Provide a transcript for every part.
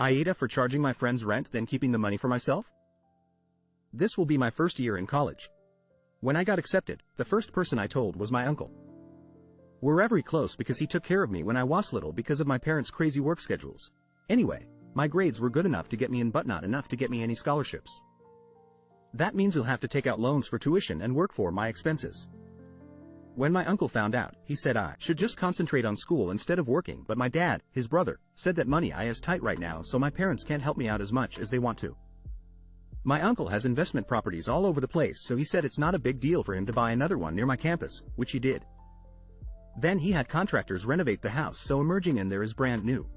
AITA for charging my friends rent then keeping the money for myself? This will be my first year in college. When I got accepted, the first person I told was my uncle. We're very close because he took care of me when I was little because of my parents' crazy work schedules. Anyway, my grades were good enough to get me in but not enough to get me any scholarships. That means he'll have to take out loans for tuition and work for my expenses. When my uncle found out, he said I should just concentrate on school instead of working, but my dad, his brother, said that money is tight right now so my parents can't help me out as much as they want to. My uncle has investment properties all over the place so he said it's not a big deal for him to buy another one near my campus, which he did. Then he had contractors renovate the house so emerging in there is brand new.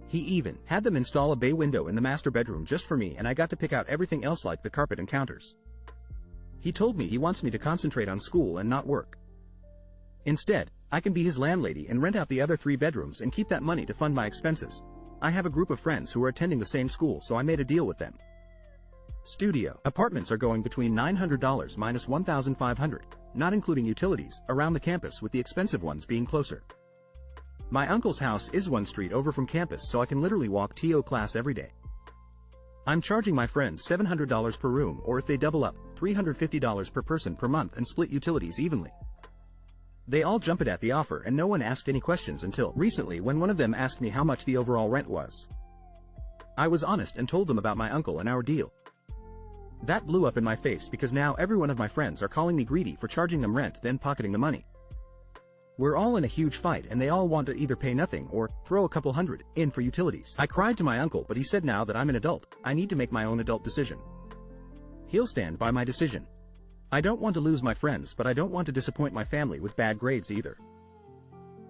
He even had them install a bay window in the master bedroom just for me and I got to pick out everything else like the carpet and counters. He told me he wants me to concentrate on school and not work. Instead, I can be his landlady and rent out the other 3 bedrooms and keep that money to fund my expenses. I have a group of friends who are attending the same school so I made a deal with them. Studio apartments are going between $900 minus $1,500, not including utilities, around the campus with the expensive ones being closer. My uncle's house is 1 street over from campus so I can literally walk to class every day. I'm charging my friends $700 per room or if they double up, $350 per person per month and split utilities evenly. They all jumped at the offer and no one asked any questions until recently when one of them asked me how much the overall rent was. I was honest and told them about my uncle and our deal. That blew up in my face because now every one of my friends are calling me greedy for charging them rent then pocketing the money. We're all in a huge fight and they all want to either pay nothing or throw a couple hundred in for utilities. I cried to my uncle but he said now that I'm an adult, I need to make my own adult decision. He'll stand by my decision. I don't want to lose my friends but I don't want to disappoint my family with bad grades either.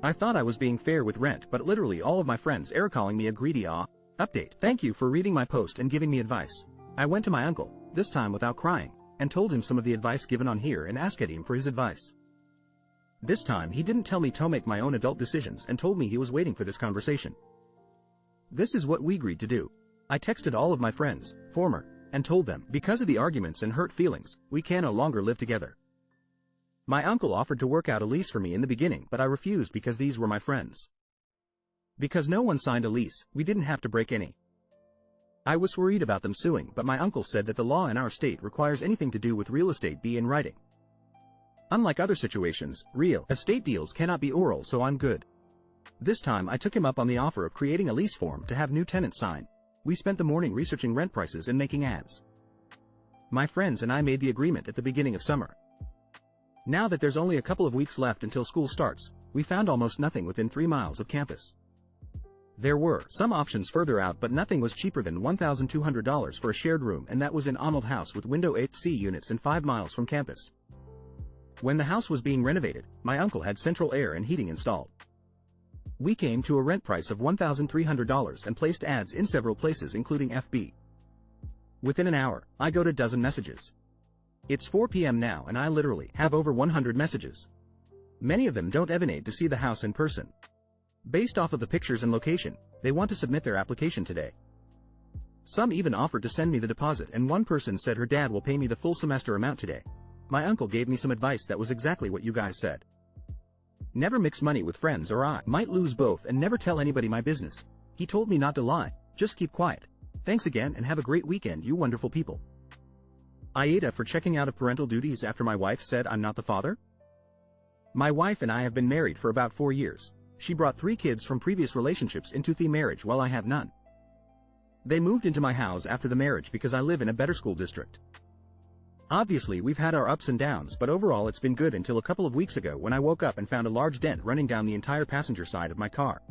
I thought I was being fair with rent but literally all of my friends are calling me a greedy update. Thank you for reading my post and giving me advice. I went to my uncle, this time without crying, and told him some of the advice given on here and asked him for his advice. This time he didn't tell me to make my own adult decisions and told me he was waiting for this conversation. This is what we agreed to do. I texted all of my friends, and told them, because of the arguments and hurt feelings, we can no longer live together. My uncle offered to work out a lease for me in the beginning but I refused because these were my friends. Because no one signed a lease, we didn't have to break any. I was worried about them suing but my uncle said that the law in our state requires anything to do with real estate be in writing. Unlike other situations, real estate deals cannot be oral so I'm good. This time I took him up on the offer of creating a lease form to have new tenants sign. We spent the morning researching rent prices and making ads. My friends and I made the agreement at the beginning of summer. Now that there's only a couple of weeks left until school starts, we found almost nothing within 3 miles of campus. There were some options further out but nothing was cheaper than $1,200 for a shared room and that was in Arnold House with window 8C units and 5 miles from campus. When the house was being renovated, my uncle had central air and heating installed. We came to a rent price of $1,300 and placed ads in several places including FB. Within an hour, I got a dozen messages. It's 4 p.m. now and I literally have over 100 messages. Many of them don't even need to see the house in person. Based off of the pictures and location, they want to submit their application today. Some even offered to send me the deposit and one person said her dad will pay me the full semester amount today. My uncle gave me some advice that was exactly what you guys said. Never mix money with friends or I might lose both and never tell anybody my business. He told me not to lie, just keep quiet. Thanks again and have a great weekend you wonderful people. AITA for checking out of parental duties after my wife said I'm not the father? My wife and I have been married for about 4 years. She brought 3 kids from previous relationships into the marriage while I have none. They moved into my house after the marriage because I live in a better school district. Obviously we've had our ups and downs but overall it's been good until a couple of weeks ago when I woke up and found a large dent running down the entire passenger side of my car.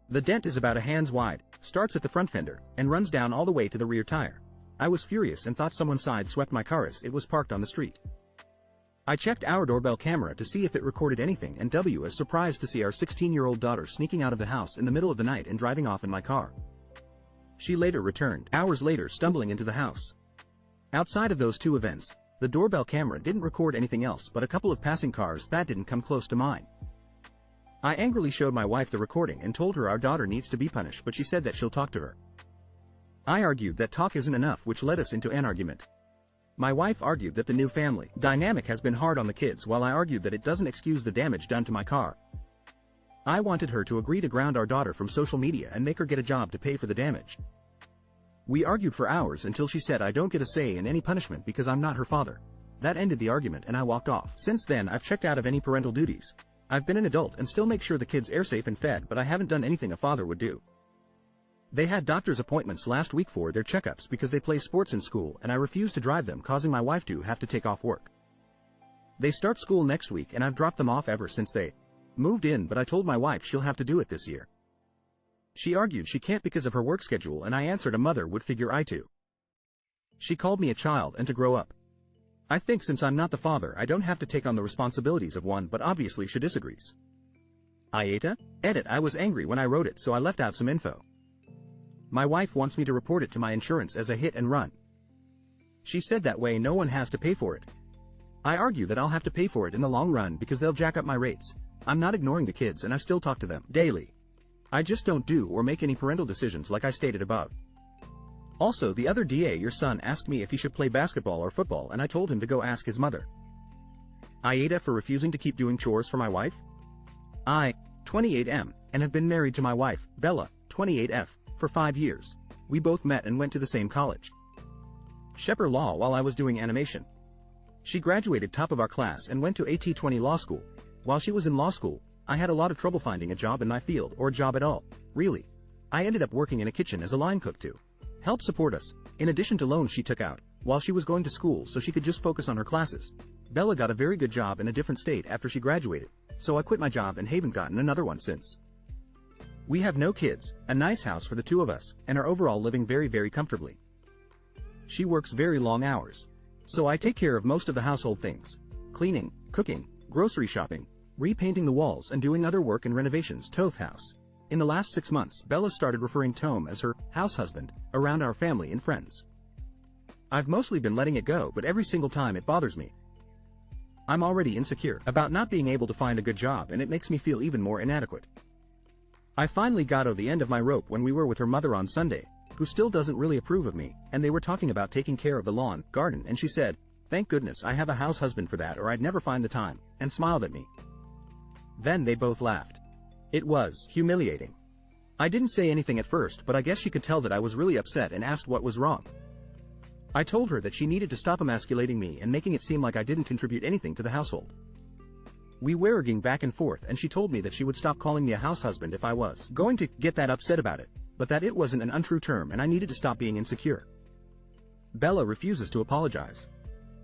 The dent is about a hand's wide, starts at the front fender, and runs down all the way to the rear tire. I was furious and thought someone side-swept my car as it was parked on the street. I checked our doorbell camera to see if it recorded anything and was surprised to see our 16-year-old daughter sneaking out of the house in the middle of the night and driving off in my car. She later returned, hours later stumbling into the house. Outside of those 2 events, the doorbell camera didn't record anything else but a couple of passing cars that didn't come close to mine. I angrily showed my wife the recording and told her our daughter needs to be punished but she said that she'll talk to her. I argued that talk isn't enough which led us into an argument. My wife argued that the new family dynamic has been hard on the kids while I argued that it doesn't excuse the damage done to my car. I wanted her to agree to ground our daughter from social media and make her get a job to pay for the damage. We argued for hours until she said I don't get a say in any punishment because I'm not her father. That ended the argument and I walked off. Since then I've checked out of any parental duties. I've been an adult and still make sure the kids are safe and fed, but I haven't done anything a father would do. They had doctor's appointments last week for their checkups because they play sports in school and I refuse to drive them, causing my wife to have to take off work. They start school next week and I've dropped them off ever since they moved in, but I told my wife she'll have to do it this year. She argued she can't because of her work schedule and I answered a mother would figure I too. She called me a child and to grow up. I think since I'm not the father I don't have to take on the responsibilities of one, but obviously she disagrees. AITA? Edit. I was angry when I wrote it so I left out some info. My wife wants me to report it to my insurance as a hit and run. She said that way no one has to pay for it. I argue that I'll have to pay for it in the long run because they'll jack up my rates. I'm not ignoring the kids and I still talk to them daily. I just don't do or make any parental decisions like I stated above. Also, the other day your son asked me if he should play basketball or football and I told him to go ask his mother. AITA for refusing to keep doing chores for my wife. I, 28M, and have been married to my wife, Bella, 28F, for 5 years. We both met and went to the same college. Shepherd Law while I was doing animation. She graduated top of our class and went to AT20 Law School. While she was in law school, I had a lot of trouble finding a job in my field or a job at all, really. I ended up working in a kitchen as a line cook to help support us, in addition to loans she took out while she was going to school so she could just focus on her classes. Bella got a very good job in a different state after she graduated, so I quit my job and haven't gotten another one since. We have no kids, a nice house for the two of us, and are overall living very comfortably. She works very long hours, so I take care of most of the household things: cleaning, cooking, grocery shopping, repainting the walls and doing other work and renovations to the house. In the last 6 months, Bella started referring Tom as her house husband around our family and friends. I've mostly been letting it go, but every single time it bothers me. I'm already insecure about not being able to find a good job and it makes me feel even more inadequate. I finally got to the end of my rope when we were with her mother on Sunday, who still doesn't really approve of me, and they were talking about taking care of the lawn, garden, and she said, "Thank goodness I have a house husband for that or I'd never find the time," and smiled at me. Then they both laughed. It was humiliating. I didn't say anything at first, but I guess she could tell that I was really upset and asked what was wrong. I told her that she needed to stop emasculating me and making it seem like I didn't contribute anything to the household. We were arguing back and forth and she told me that she would stop calling me a house husband if I was going to get that upset about it, but that it wasn't an untrue term and I needed to stop being insecure. Bella refuses to apologize.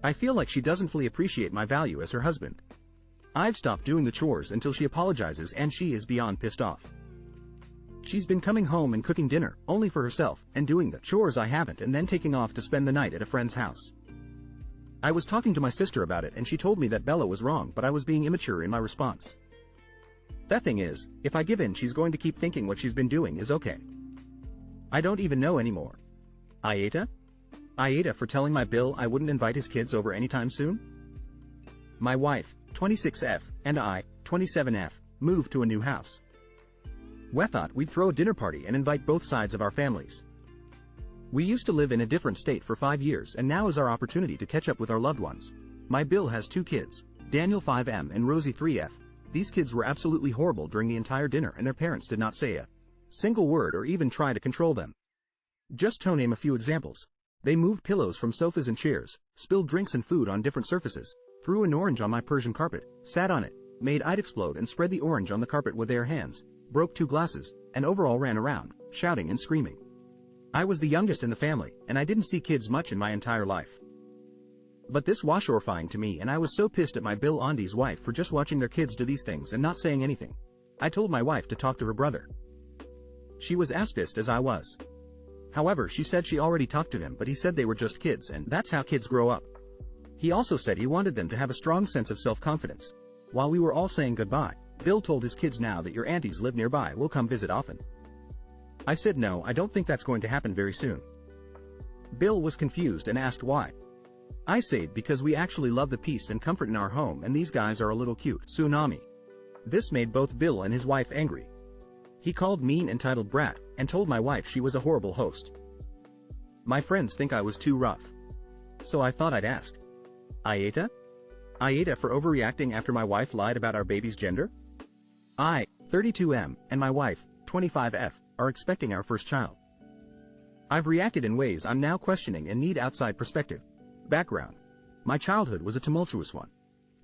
I feel like she doesn't fully appreciate my value as her husband. I've stopped doing the chores until she apologizes and she is beyond pissed off. She's been coming home and cooking dinner, only for herself, and doing the chores I haven't and then taking off to spend the night at a friend's house. I was talking to my sister about it and she told me that Bella was wrong, but I was being immature in my response. That thing is, if I give in she's going to keep thinking what she's been doing is okay. I don't even know anymore. AITA? AITA for telling my Bill I wouldn't invite his kids over anytime soon? My wife, 26F, and I, 27F, moved to a new house. We thought we'd throw a dinner party and invite both sides of our families. We used to live in a different state for 5 years and now is our opportunity to catch up with our loved ones. My Bill has 2 kids, Daniel 5M and Rosie 3F. These kids were absolutely horrible during the entire dinner and their parents did not say a single word or even try to control them. Just to name a few examples. They moved pillows from sofas and chairs, spilled drinks and food on different surfaces, threw an orange on my Persian carpet, sat on it, made it explode and spread the orange on the carpet with their hands, broke 2 glasses, and overall ran around, shouting and screaming. I was the youngest in the family, and I didn't see kids much in my entire life. But this was horrifying to me and I was so pissed at my Bill Andy's wife for just watching their kids do these things and not saying anything. I told my wife to talk to her brother. She was as pissed as I was. However, she said she already talked to him, but he said they were just kids and that's how kids grow up. He also said he wanted them to have a strong sense of self-confidence. While we were all saying goodbye, Bill told his kids now that your aunties live nearby will come visit often. I said no, I don't think that's going to happen very soon. Bill was confused and asked why. I said because we actually love the peace and comfort in our home and these guys are a little cute. Tsunami. This made both Bill and his wife angry. He called me an entitled brat and told my wife she was a horrible host. My friends think I was too rough. So I thought I'd ask. AITA? AITA for overreacting after my wife lied about our baby's gender? I, 32M, and my wife, 25F, are expecting our first child. I've reacted in ways I'm now questioning and need outside perspective. Background. My childhood was a tumultuous one.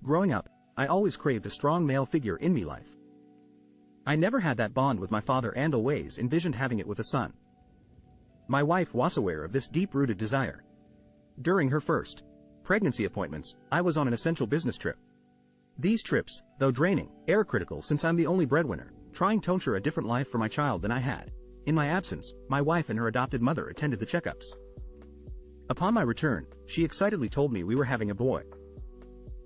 Growing up, I always craved a strong male figure in me life. I never had that bond with my father and always envisioned having it with a son. My wife was aware of this deep-rooted desire. During her first pregnancy appointments, I was on an essential business trip. These trips, though draining, are critical since I'm the only breadwinner, trying to ensure a different life for my child than I had. In my absence, my wife and her adopted mother attended the checkups. Upon my return, she excitedly told me we were having a boy.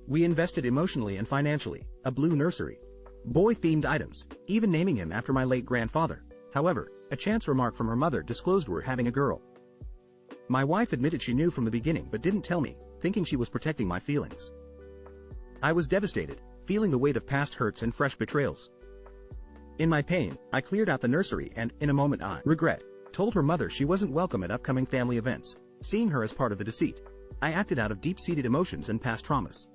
We invested emotionally and financially, a blue nursery, boy-themed items, even naming him after my late grandfather. However, a chance remark from her mother disclosed we're having a girl. My wife admitted she knew from the beginning but didn't tell me, thinking she was protecting my feelings. I was devastated, feeling the weight of past hurts and fresh betrayals. In my pain, I cleared out the nursery and, in a moment I told her mother she wasn't welcome at upcoming family events, seeing her as part of the deceit. I acted out of deep-seated emotions and past traumas.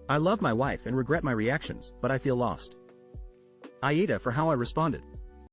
I love my wife and regret my reactions, but I feel lost. AITA for how I responded.